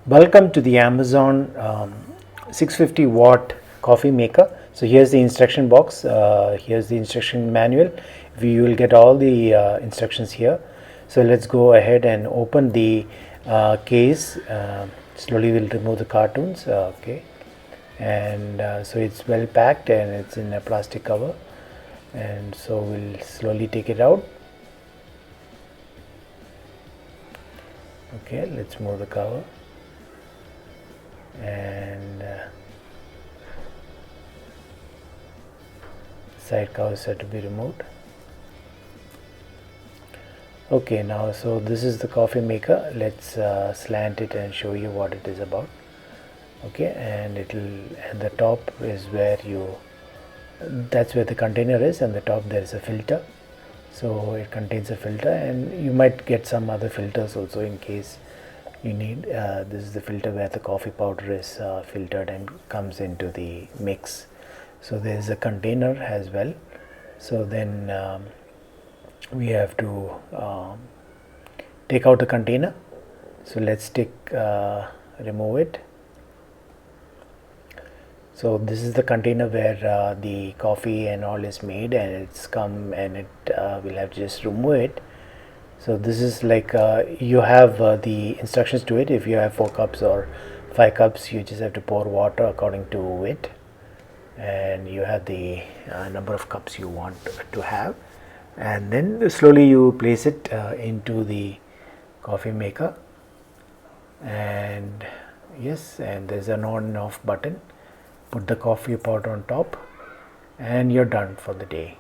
Welcome to the Amazon 650 watt coffee maker. So here's the instruction box. Here's the instruction manual. You will get all the instructions here. So let's go ahead and open the case. Slowly we'll remove the cartoons. Okay, and so it's well packed and it's in a plastic cover. And so we'll slowly take it out. Okay, let's move the cover. And side covers are to be removed. Okay, now so this is the coffee maker. Let's slant it and show you what it is about. Okay, and the top is where that's where the container is, and the top there is a filter. So it contains a filter, and you might get some other filters also in case you need. This is the filter where the coffee powder is filtered and comes into the mix. So there is a container as well. So then we have to take out the container. So let's remove it. So this is the container where the coffee and all is made, and it's come, and it will have to just remove it. So this is like you have the instructions to it. If you have 4 cups or 5 cups, you just have to pour water according to it, and you have the number of cups you want to have, and then slowly you place it into the coffee maker. And yes, and there's an on and off button. Put the coffee pot on top, and you're done for the day.